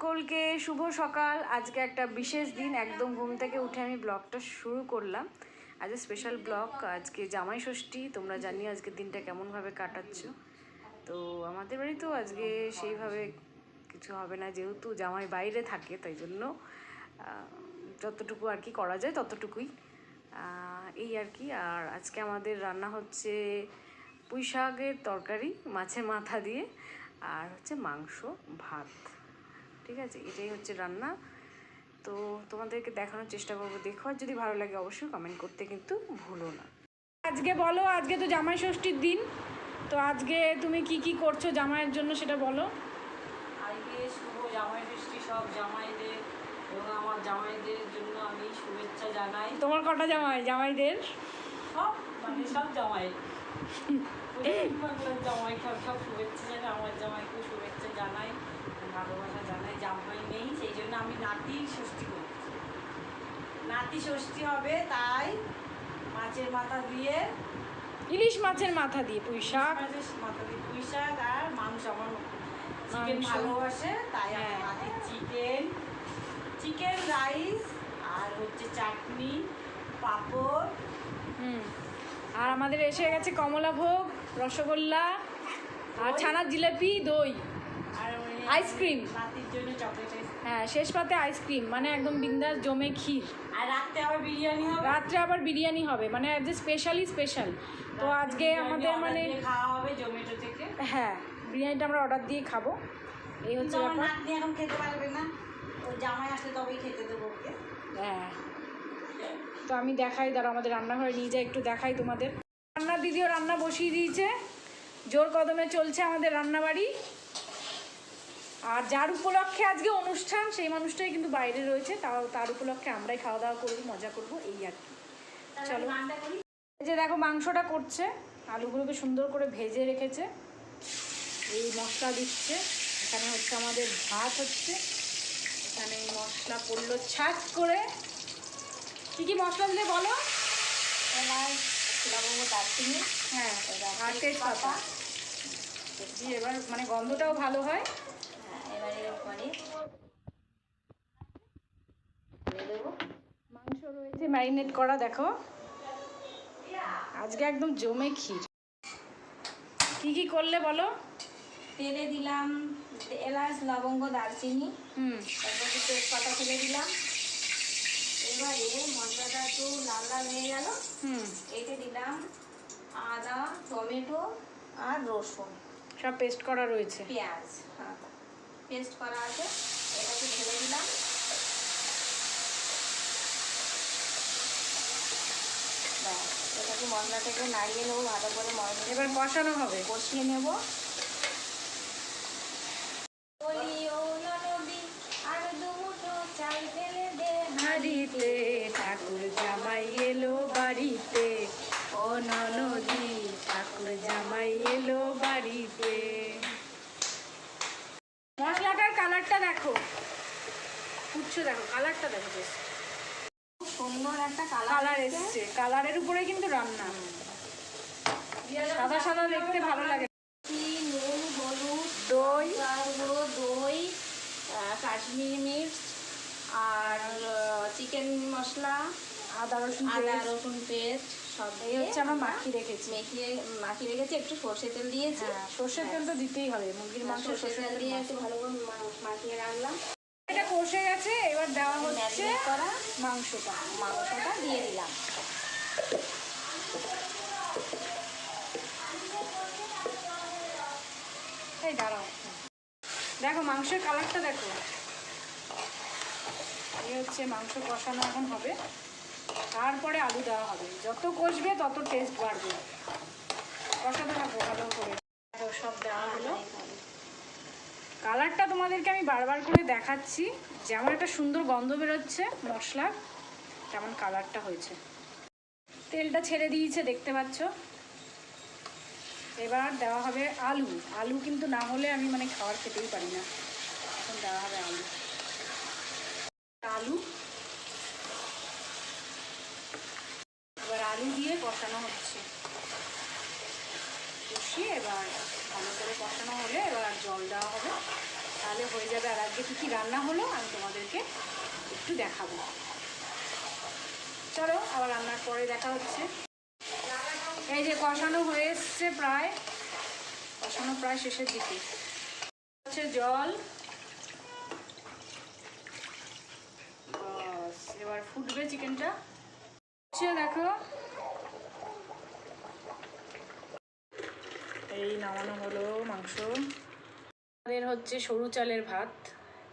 সকলকে শুভ সকাল। আজকে একটা বিশেষ দিন, একদম ঘুম থেকে উঠে আমি ব্লগটা শুরু করলাম। আজ স্পেশাল ব্লগ, আজকে জামাই ষষ্ঠী। তোমরা জানিও আজকের দিনটা কেমনভাবে কাটাচ্ছ। তো আমাদের বাড়ি তো আজকে সেইভাবে কিছু হবে না, যেহেতু জামাই বাইরে থাকে, তাই জন্য যতটুকু আর কি করা যায় ততটুকুই, এই আর কি। আর আজকে আমাদের রান্না হচ্ছে পুঁই শাকের তরকারি মাছের মাথা দিয়ে, আর হচ্ছে মাংস, ভাত। ঠিক আছে, এটাই হচ্ছে রান্না। তো তোমাদেরকে দেখানোর চেষ্টা করবো, দেখো। আর যদি ভালো লাগে অবশ্যই কমেন্ট করতে কিন্তু ভুলো না। আজকে বলো, আজকে তো জামাই ষষ্ঠীর দিন, তো আজকে তুমি কি কি করছো জামাইয়ের জন্য সেটা বলো। আজকে শুভ জামাই ষষ্ঠী সব জামাইদের এবং আমার জামাইদের জন্য আমি শুভেচ্ছা জানাই। তোমার কটা জামাই? জামাইদের সব মানে সব জামাই জামাই সব শুভেচ্ছা জানাই। আমার জামাইকেও শুভেচ্ছা জানাই, ভালোবাসা জানাই। জামাই নেই, সেই জন্য আমি নাতির ষষ্ঠী করছি। নাতি ষষ্ঠী হবে, তাই মাছের মাথা দিয়ে, ইলিশ মাছের মাথা দিয়ে পুঁই শাক, মাথা দিয়ে পুঁই শাক আর মাংস। আমার চিকেন ভালোবাসে, তাই আমার নাতির চিকেন রাইস আর হচ্ছে চাটনি, পাঁপড়। আর আমাদের এসে গেছে কমলাভোগ, রসগোল্লা আর ছানার জিলাপি, দই আর আইসক্রিম। নাতির জন্য চকলেট আইসক্রিম। হ্যাঁ, শেষ পাতে আইসক্রিম, মানে একদম বিন্দাস জমে ক্ষীর। আর রাত্রে আবার বিরিয়ানি হবে। রাত্রে আবার বিরিয়ানি হবে, মানে আজ স্পেশাল। তো আজকে আমাদের মানে খাওয়া হবে জোম্যাটো থেকে। হ্যাঁ, বিরিয়ানিটা আমরা অর্ডার দিয়ে খাবো, এই হচ্ছে ব্যাপার। নাতনি এখন খেতে পারবে না, ও জামাই আসলে তবেই খেতে দেবো ওকে। হ্যাঁ, তো আমি দেখাই, দাঁড়া আমাদের রান্নাঘরে নিয়ে যাই, একটু দেখাই তোমাদের। রান্নার দিদিও রান্না বসিয়ে দিয়েছে, জোর কদমে চলছে আমাদের রান্নাবাড়ি। আর যার উপলক্ষে আজকে অনুষ্ঠান, সেই মানুষটাই কিন্তু বাইরে রয়েছে, তার উপলক্ষে আমরাই খাওয়া দাওয়া করবো, মজা করবো, এই আর কি। চলো, এই যে দেখো মাংসটা করছে, আলুগুলোকে সুন্দর করে ভেজে রেখেছে, এই মশলা দিচ্ছে। এখানে হচ্ছে আমাদের ভাত হচ্ছে, এখানে মশলা পড়লো ছাট করে। কি কি মশলা দিলে বলো? এলাচ, লবঙ্গ, দারচিনি, হ্যাঁ, আর তেজপাতা দিয়ে এবার মানে গন্ধটাও ভালো হয়। এবারে পরে দেবো মাংস রয়েছে ম্যারিনেট করা, দেখো আজকে একদম জমে ক্ষীর। কি কি করলে বলো? তেলে দিলাম এলাচ, লবঙ্গ, দারচিনি, তারপর তেজপাতা ফেলে দিলাম। এবারে মশলাটা একটু লাল লাল হয়ে গেল, এতে দিলাম আদা, টমেটো আর রসুন, সব পেস্ট করা রয়েছে, পেঁয়াজ পেস্ট করা আছে, এটাকে ঢেলে দিলাম। এটাকে মশলাটাকে নাড়িয়ে নেবো ভালো করে, এবার কষানো হবে, কষিয়ে নেব। হাড়িতে ঠাকুর জামাই এলো বাড়িতে, ও ননদি ঠাকুর জামাই এলো বাড়িতে। মশলাটার কালারটা দেখো, উঠছে, দেখো কালারটা দেখো, বেশ সুন্দর একটা কালার এসছে। কালারের উপরে কিন্তু রান্না, সাদা সাদা দেখতে ভালো লাগে। নুন, হলুদ, দই, গুঁড়ো, দই, কাশ্মীরি মির্চ আর চিকেন মশলা, আদা রসুন পেস্ট সব এই হচ্ছে আমরা মাখিয়ে রেখেছি। মাখিয়ে রেখেছি। একটু সর্ষে তেল দিয়েছি। হ্যাঁ, সর্ষের তেল তো দিতেই হবে, মুরগির মাংস সর্ষে তেল দিয়ে একটু ভালো করে মাখিয়ে রাখলাম। এটা কষে গেছে, এবার দেওয়া হচ্ছে করা মাংসটা দিয়ে দিলাম। এই দাঁড়াও, দেখো মাংসের কালারটা দেখো। এই হচ্ছে মাংস কষানো এখন হবে, তারপরে আলু দেওয়া হবে। যত কষবে তত টেস্ট বাড়বে। কষাতে থাকবো ভালো করে। সব দেওয়া হলো, কালারটা তোমাদেরকে আমি বারবার করে দেখাচ্ছি, যেমন একটা সুন্দর গন্ধ বেরোচ্ছে মশলার, তেমন কালারটা হয়েছে। তেলটা ছেড়ে দিয়েছে, দেখতে পাচ্ছ। এবার দেওয়া হবে আলু কিন্তু না হলে আমি মানে খাবার খেতেই পারি না। এখন দেওয়া হবে আলু। এবার আলু দিয়ে কষানো হচ্ছে, কষিয়ে এবার ভালো করে কষানো হলে এবার জল দেওয়া হবে, তাহলে হয়ে যাবে। আর আজকে কী কী রান্না হলো আমি তোমাদেরকে একটু দেখাবো। চলো আবার রান্নার পরে দেখা হচ্ছে। এই যে কষানো হয়ে এসছে, কষানো প্রায় শেষের দিকে। হচ্ছে জল, বাস এবার ফুটবে চিকেনটা। দেখো এই নামানো হলো মাংস। আমাদের হচ্ছে সরু চালের ভাত,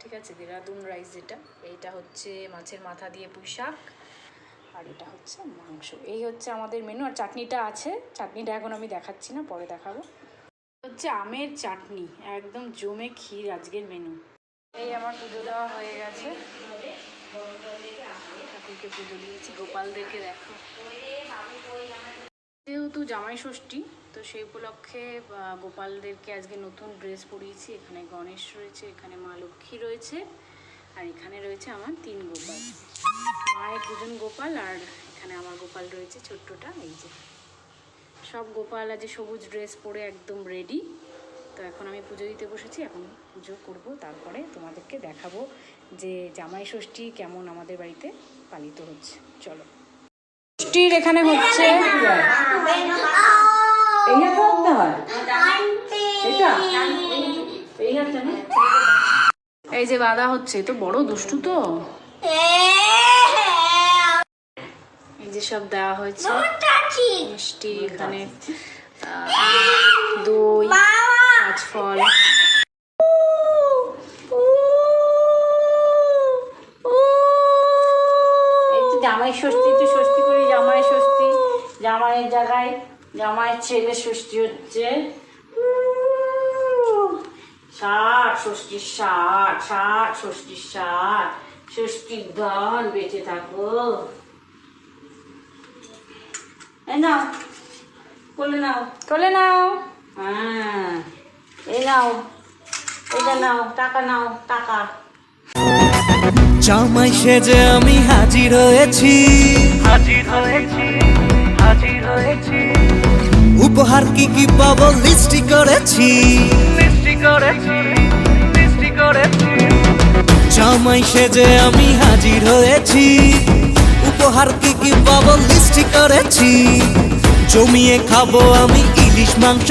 ঠিক আছে, দেরাদুন রাইস যেটা। এইটা হচ্ছে মাছের মাথা দিয়ে পুঁই শাক, আর এটা হচ্ছে মাংস। এই হচ্ছে আমাদের মেনু। আর চাটনিটা আছে, চাটনিটা এখন আমি দেখাচ্ছি না, পরে দেখাবো। হচ্ছে আমের চাটনি, একদম জমে ক্ষীর আজকের মেনু। এই আমার পুজো দেওয়া হয়ে গেছে, ঠাকুরকে পুজো দিয়েছি। গোপালদেরকে দেখো, যেহেতু জামাই ষষ্ঠী তো সেই উপলক্ষে গোপালদেরকে আজকে নতুন ড্রেস পরিয়েছি। এখানে গণেশ রয়েছে, এখানে মা লক্ষ্মী রয়েছে, আর এখানে রয়েছে আমার 3 গোপাল। মায়ের 2জন গোপাল, আর এখানে আমার গোপাল রয়েছে ছোট্টটা। এই যে সব গোপাল আজ সবুজ ড্রেস পরে একদম রেডি। তো এখন আমি পুজো দিতে বসেছি, এখন পুজো করব, তারপরে তোমাদেরকে দেখাবো যে জামাই ষষ্ঠী কেমন আমাদের বাড়িতে পালিত হচ্ছে। চলো, ষষ্ঠীর এখানে হচ্ছে এই যে বাঁধা হচ্ছে, তো বড় দুষ্টু। তো এই যে সব দেওয়া হয়েছে মিষ্টি, এখানে দই, 5 ফল। এই তো জামাই ষষ্ঠী, তো ষষ্ঠী করি, জামাই ষষ্ঠী, জামাইয়ের জায়গায় জামাইয়ের ছেলে ষষ্ঠী হচ্ছে। 60 ষষ্ঠীর 60, 60 ষষ্ঠীর 60, ষষ্ঠীর ধন বেঁচে থাকো। নাও কোলে নাও, কোলে নাও। হ্যাঁ এই নাও, এটা নাও, টাকা নাও, টাকা। জামাই সেজে আমি হাজির হয়েছি, উপহার কি কি পাবো লিস্টি করেছি। জামাই সেজে আমি হাজির হয়েছি, উপহার কি কি পাবো লিস্টি করেছি। জমিয়ে খাবো আমি ইলিশ মাংস।